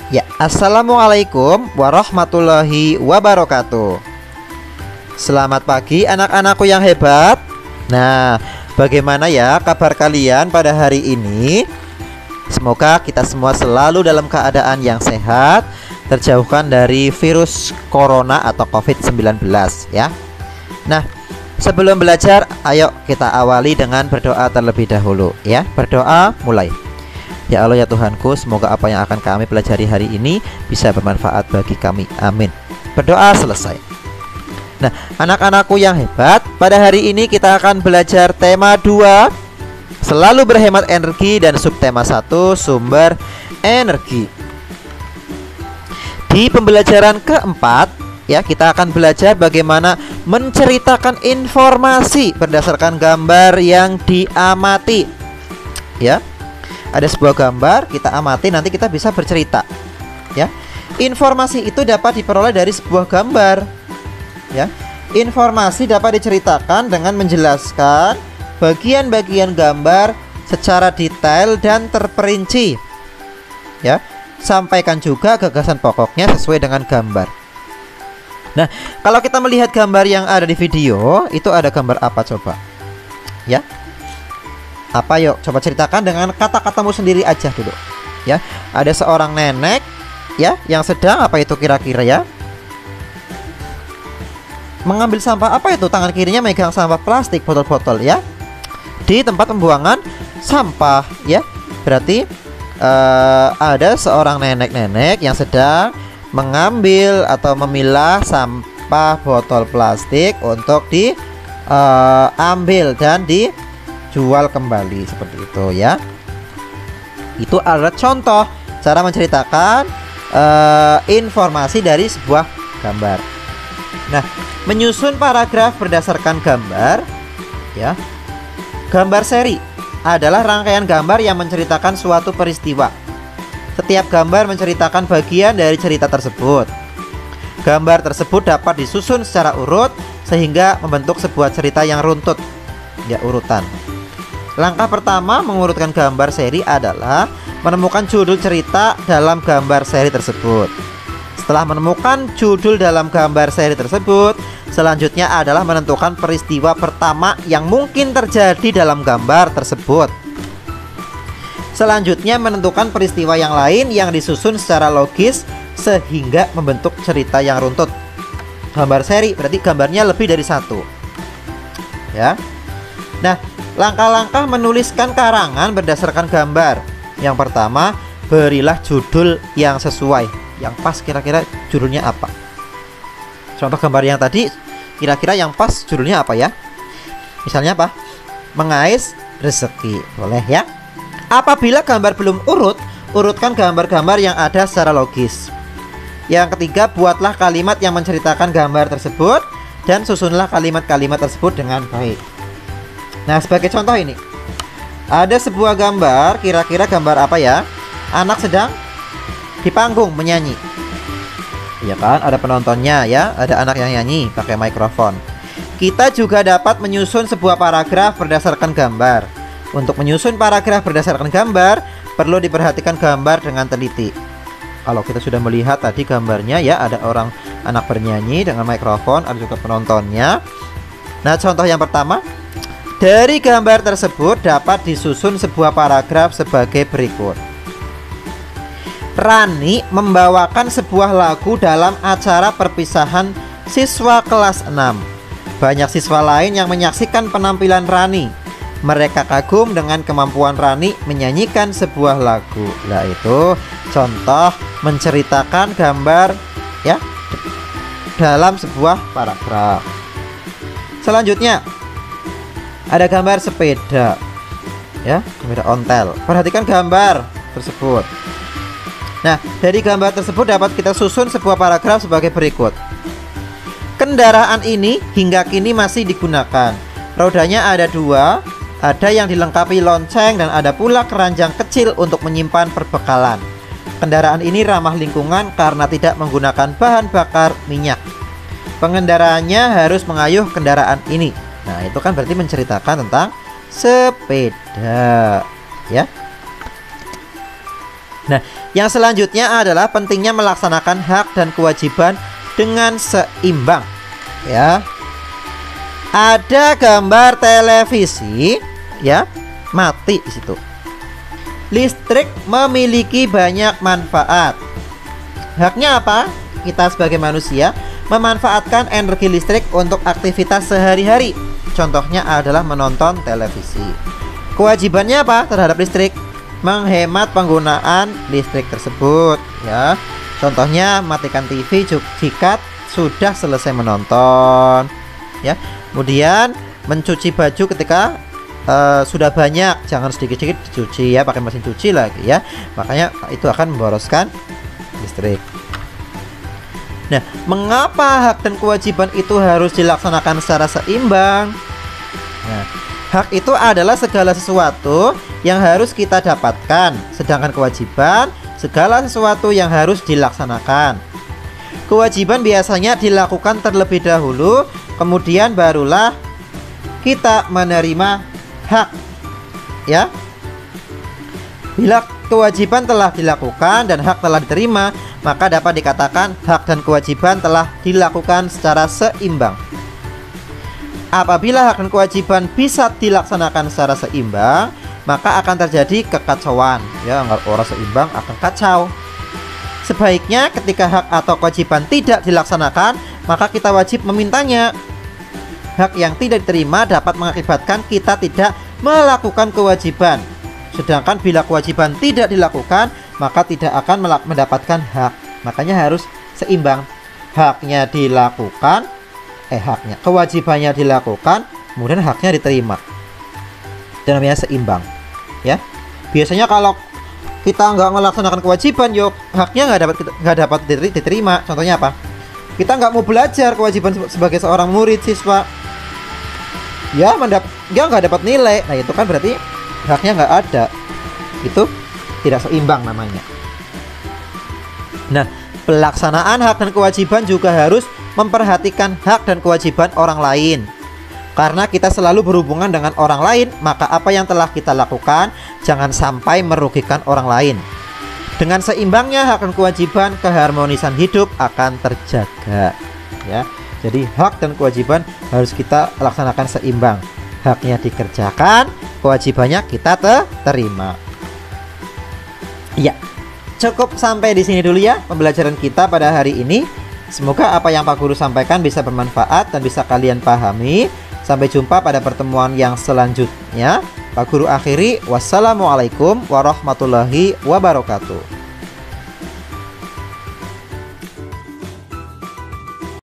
Ya, assalamualaikum warahmatullahi wabarakatuh. Selamat pagi anak-anakku yang hebat. Nah, bagaimana ya kabar kalian pada hari ini? Semoga kita semua selalu dalam keadaan yang sehat, terjauhkan dari virus corona atau COVID-19 ya. Nah, sebelum belajar, ayo kita awali dengan berdoa terlebih dahulu ya. Berdoa mulai. Ya Allah ya Tuhanku, semoga apa yang akan kami pelajari hari ini bisa bermanfaat bagi kami. Amin. Berdoa selesai. Nah, anak-anakku yang hebat, pada hari ini kita akan belajar tema 2, selalu berhemat energi, dan subtema 1, sumber energi. Di pembelajaran keempat ya, kita akan belajar bagaimana menceritakan informasi berdasarkan gambar yang diamati. Ya. Ada sebuah gambar, kita amati, nanti kita bisa bercerita. Ya. Informasi itu dapat diperoleh dari sebuah gambar. Ya. Informasi dapat diceritakan dengan menjelaskan bagian-bagian gambar secara detail dan terperinci. Ya. Sampaikan juga gagasan pokoknya sesuai dengan gambar. Nah, kalau kita melihat gambar yang ada di video, itu ada gambar apa coba? Ya. Apa yuk, coba ceritakan dengan kata-katamu sendiri aja dulu. Ya, ada seorang nenek ya yang sedang apa itu kira-kira ya? Mengambil sampah. Apa itu? Tangan kirinya megang sampah plastik, botol-botol ya. Di tempat pembuangan sampah ya. Berarti ada seorang nenek-nenek yang sedang mengambil atau memilah sampah botol plastik untuk diambil dan dijual kembali, seperti itu ya. Itu adalah contoh cara menceritakan informasi dari sebuah gambar. Nah, menyusun paragraf berdasarkan gambar ya. Gambar seri adalah rangkaian gambar yang menceritakan suatu peristiwa. Setiap gambar menceritakan bagian dari cerita tersebut. Gambar tersebut dapat disusun secara urut sehingga membentuk sebuah cerita yang runtut ya, urutan. Langkah pertama mengurutkan gambar seri adalah menemukan judul cerita dalam gambar seri tersebut. Setelah menemukan judul dalam gambar seri tersebut, selanjutnya adalah menentukan peristiwa pertama yang mungkin terjadi dalam gambar tersebut. Selanjutnya menentukan peristiwa yang lain yang disusun secara logis sehingga membentuk cerita yang runtut. Gambar seri berarti gambarnya lebih dari satu ya. Nah, langkah-langkah menuliskan karangan berdasarkan gambar. Yang pertama, berilah judul yang sesuai, yang pas. Kira-kira judulnya apa? Contoh gambar yang tadi, kira-kira yang pas judulnya apa ya? Misalnya apa? Mengais rezeki. Boleh ya. Apabila gambar belum urut, urutkan gambar-gambar yang ada secara logis. Yang ketiga, buatlah kalimat yang menceritakan gambar tersebut dan susunlah kalimat-kalimat tersebut dengan baik. Nah, sebagai contoh ini, ada sebuah gambar, kira-kira gambar apa ya? Anak sedang di panggung menyanyi. Iya kan, ada penontonnya ya, ada anak yang nyanyi pakai mikrofon. Kita juga dapat menyusun sebuah paragraf berdasarkan gambar. Untuk menyusun paragraf berdasarkan gambar, perlu diperhatikan gambar dengan teliti. Kalau kita sudah melihat tadi gambarnya ya, ada orang anak bernyanyi dengan mikrofon, ada juga penontonnya. Nah, contoh yang pertama, dari gambar tersebut dapat disusun sebuah paragraf sebagai berikut. Rani membawakan sebuah lagu dalam acara perpisahan siswa kelas 6. Banyak siswa lain yang menyaksikan penampilan Rani. Mereka kagum dengan kemampuan Rani menyanyikan sebuah lagu. Nah, itu contoh menceritakan gambar ya dalam sebuah paragraf. Selanjutnya, ada gambar sepeda ya, sepeda ontel. Perhatikan gambar tersebut. Nah, dari gambar tersebut dapat kita susun sebuah paragraf sebagai berikut. Kendaraan ini hingga kini masih digunakan. Rodanya ada 2, ada yang dilengkapi lonceng dan ada pula keranjang kecil untuk menyimpan perbekalan. Kendaraan ini ramah lingkungan karena tidak menggunakan bahan bakar minyak. Pengendaraannya harus mengayuh kendaraan ini. Nah, itu kan berarti menceritakan tentang sepeda ya. Nah, yang selanjutnya adalah pentingnya melaksanakan hak dan kewajiban dengan seimbang. Ya, ada gambar televisi, ya, mati di situ. Listrik memiliki banyak manfaat. Haknya apa? Kita sebagai manusia memanfaatkan energi listrik untuk aktivitas sehari-hari. Contohnya adalah menonton televisi. Kewajibannya apa terhadap listrik? Menghemat penggunaan listrik tersebut, ya. Contohnya matikan TV jika sudah selesai menonton, ya. Kemudian mencuci baju ketika sudah banyak, jangan sedikit-sedikit dicuci, ya, pakai mesin cuci lagi, ya. Makanya itu akan memboroskan listrik. Nah, mengapa hak dan kewajiban itu harus dilaksanakan secara seimbang? Nah, hak itu adalah segala sesuatu yang harus kita dapatkan, sedangkan kewajiban segala sesuatu yang harus dilaksanakan. Kewajiban biasanya dilakukan terlebih dahulu, kemudian barulah kita menerima hak, ya. Bila kewajiban telah dilakukan dan hak telah diterima, maka dapat dikatakan hak dan kewajiban telah dilakukan secara seimbang. Apabila hak dan kewajiban bisa dilaksanakan secara seimbang, maka akan terjadi kekacauan, ya. Orang seimbang akan kacau. Sebaiknya ketika hak atau kewajiban tidak dilaksanakan, maka kita wajib memintanya. Hak yang tidak diterima dapat mengakibatkan kita tidak melakukan kewajiban. Sedangkan bila kewajiban tidak dilakukan, maka tidak akan mendapatkan hak. Makanya harus seimbang. Haknya dilakukan, kewajibannya dilakukan, kemudian haknya diterima. Dan namanya seimbang, ya. Biasanya kalau kita nggak melaksanakan kewajiban, yuk haknya nggak dapat diterima. Contohnya apa? Kita nggak mau belajar, kewajiban sebagai seorang murid, siswa, ya, nggak dapat nilai. Nah, itu kan berarti haknya nggak ada. Itu tidak seimbang namanya. Nah, pelaksanaan hak dan kewajiban juga harus memperhatikan hak dan kewajiban orang lain. Karena kita selalu berhubungan dengan orang lain, maka apa yang telah kita lakukan jangan sampai merugikan orang lain. Dengan seimbangnya hak dan kewajiban, keharmonisan hidup akan terjaga, ya. Jadi hak dan kewajiban harus kita laksanakan seimbang. Haknya dikerjakan, kewajibannya kita terima. Ya, cukup sampai di sini dulu ya pembelajaran kita pada hari ini. Semoga apa yang Pak Guru sampaikan bisa bermanfaat dan bisa kalian pahami. Sampai jumpa pada pertemuan yang selanjutnya. Pak Guru akhiri, wassalamualaikum warahmatullahi wabarakatuh.